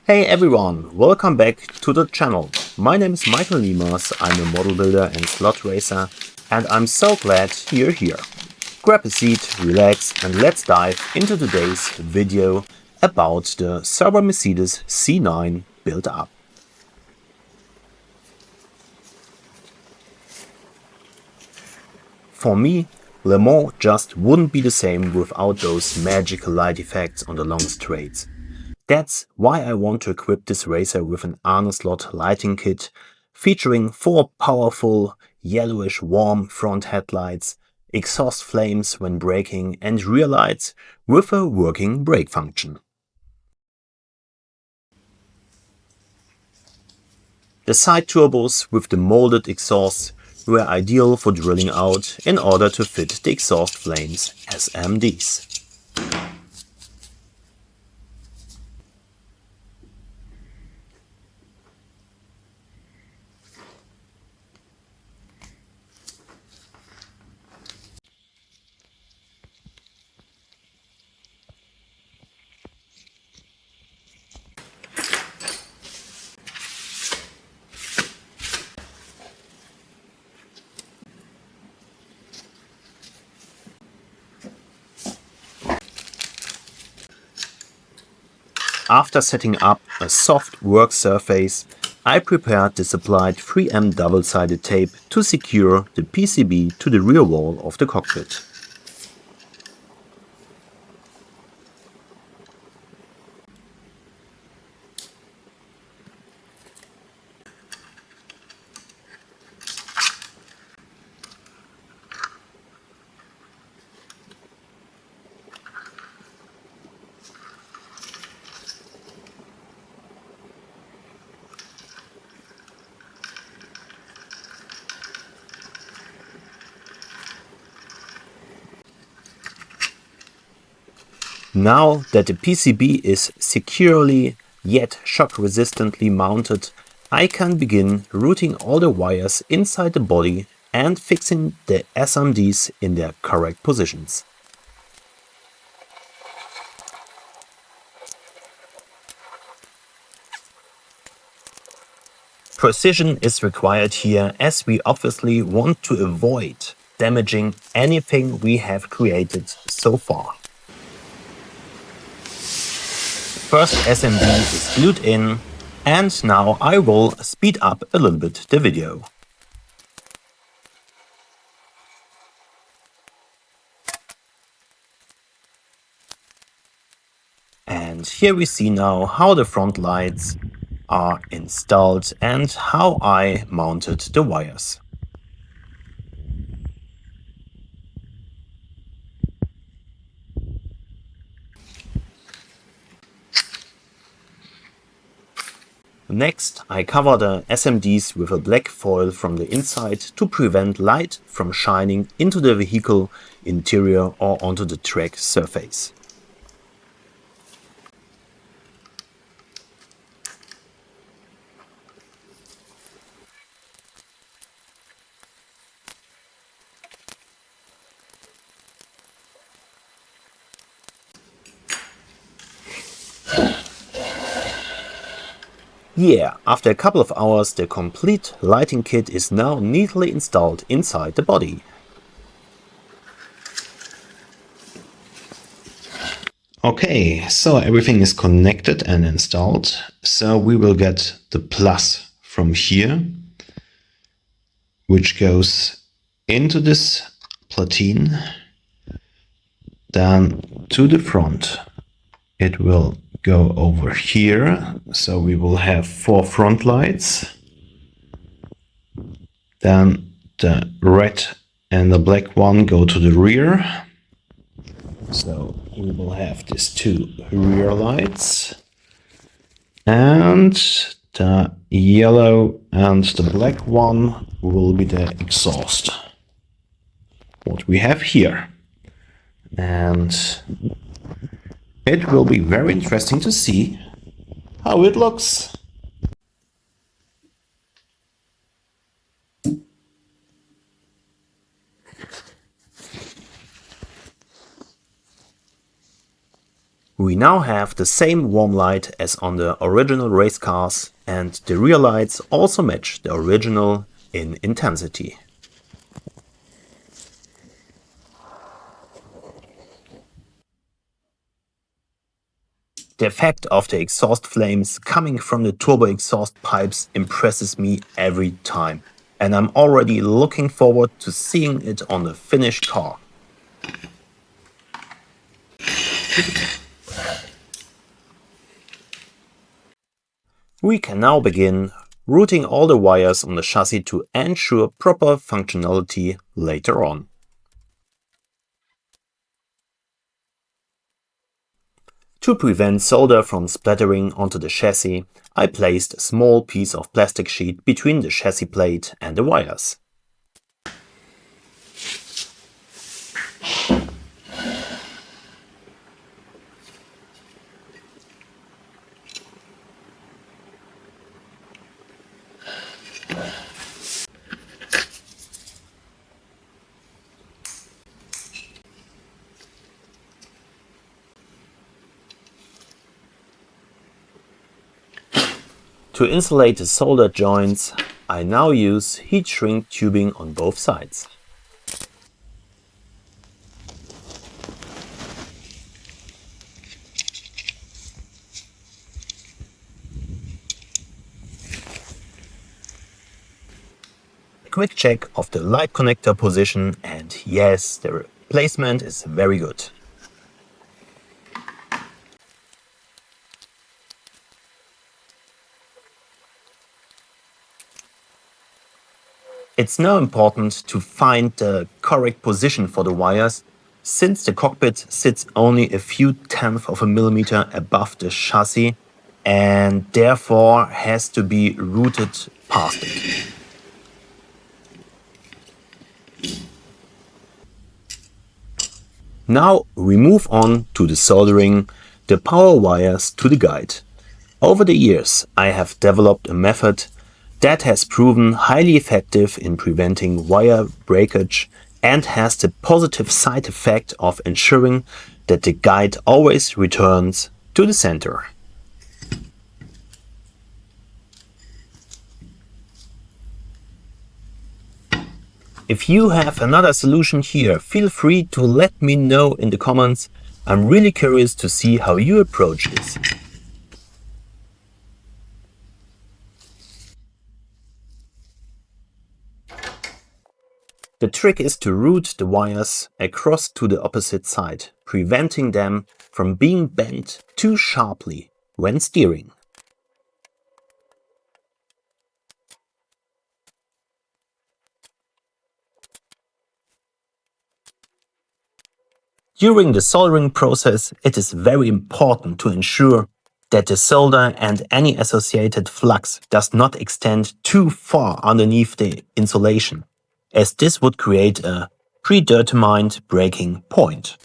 Hey everyone, welcome back to the channel. My name is Michael Niemas, I'm a model builder and slot racer, and I'm so glad you're here. Grab a seat, relax, and let's dive into today's video about the Sauber Mercedes C9 build-up. For me, Le Mans just wouldn't be the same without those magical light effects on the long straights. That's why I want to equip this racer with an Arne slot lighting kit featuring 4 powerful yellowish warm front headlights, exhaust flames when braking and rear lights with a working brake function. The side turbos with the molded exhausts were ideal for drilling out in order to fit the exhaust flames SMDs. After setting up a soft work surface, I prepared the supplied 3M double-sided tape to secure the PCB to the rear wall of the cockpit. Now that the PCB is securely yet shock resistantly mounted, I can begin routing all the wires inside the body and fixing the SMDs in their correct positions. Precision is required here, as we obviously want to avoid damaging anything we have created so far. First SMD is glued in, and now I will speed up a little bit the video. And here we see now how the front lights are installed and how I mounted the wires. Next, I cover the SMDs with a black foil from the inside to prevent light from shining into the vehicle interior or onto the track surface. Yeah, after a couple of hours, the complete lighting kit is now neatly installed inside the body. Okay, so everything is connected and installed. So we will get the plus from here, which goes into this platine, then to the front. It will go over here, so we will have 4 front lights. Then the red and the black one go to the rear. So we will have these 2 rear lights. And the yellow and the black one will be the exhaust. What we have here. And it will be very interesting to see how it looks. We now have the same warm light as on the original race cars, and the rear lights also match the original in intensity. The effect of the exhaust flames coming from the turbo exhaust pipes impresses me every time, and I'm already looking forward to seeing it on the finished car. We can now begin routing all the wires on the chassis to ensure proper functionality later on. To prevent solder from splattering onto the chassis, I placed a small piece of plastic sheet between the chassis plate and the wires. To insulate the solder joints, I now use heat shrink tubing on both sides. A quick check of the light connector position, and yes, the placement is very good. It's now important to find the correct position for the wires, since the cockpit sits only a few tenths of a millimeter above the chassis and therefore has to be routed past it. Now we move on to the soldering the power wires to the guide. Over the years, I have developed a method that has proven highly effective in preventing wire breakage and has the positive side effect of ensuring that the guide always returns to the center. If you have another solution here, feel free to let me know in the comments. I'm really curious to see how you approach this. The trick is to route the wires across to the opposite side, preventing them from being bent too sharply when steering. During the soldering process, it is very important to ensure that the solder and any associated flux does not extend too far underneath the insulation, as this would create a predetermined breaking point.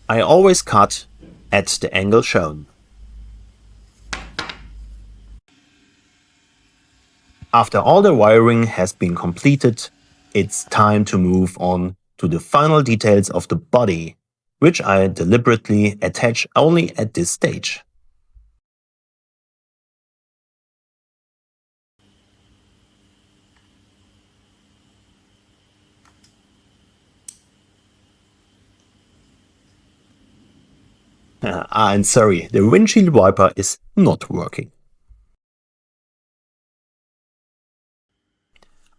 I always cut at the angle shown. After all the wiring has been completed, it's time to move on to the final details of the body, which I deliberately attach only at this stage. And sorry, the windshield wiper is not working.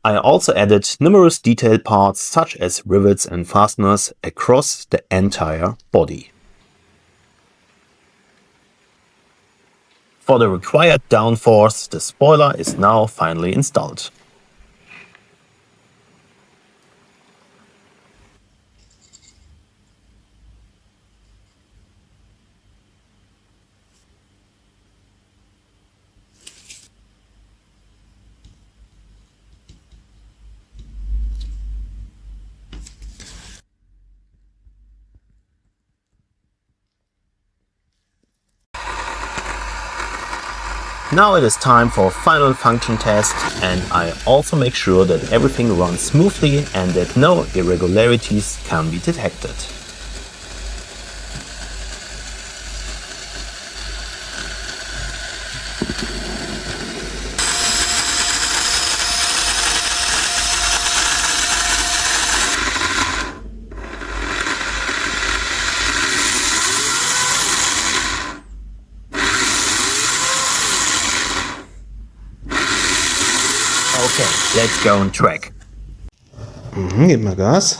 I also added numerous detail parts such as rivets and fasteners across the entire body. For the required downforce, the spoiler is now finally installed. Now it is time for final function test, and I also make sure that everything runs smoothly and that no irregularities can be detected. Okay, let's go on track. Gib mal Gas.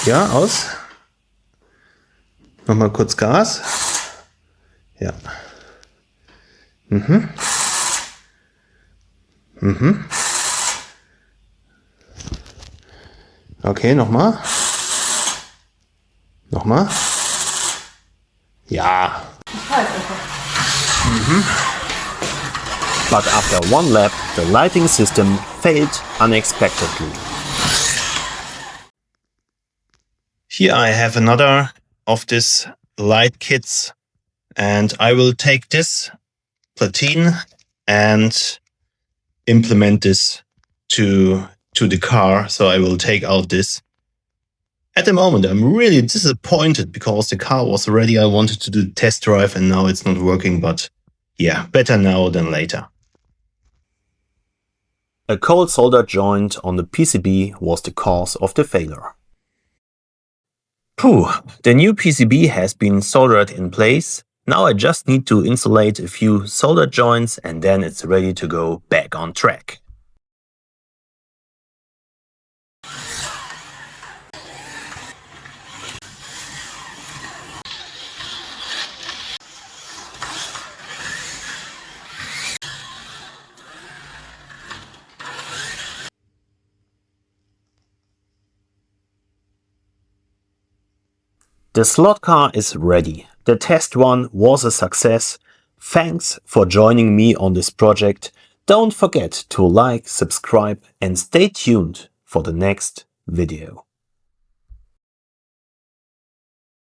Ja, aus. Nochmal kurz Gas. Ja. Okay, nochmal. Nochmal. Ja. But after one lap, the lighting system failed unexpectedly. Here I have another of these light kits, and I will take this platine and implement this to the car. So I will take out this. At the moment, I'm really disappointed because the car was ready. I wanted to do the test drive and now it's not working, but yeah, better now than later. A cold solder joint on the PCB was the cause of the failure. Phew, the new PCB has been soldered in place. Now I just need to insulate a few solder joints and then it's ready to go back on track. The slot car is ready. The test one was a success. Thanks for joining me on this project. Don't forget to like, subscribe and stay tuned for the next video.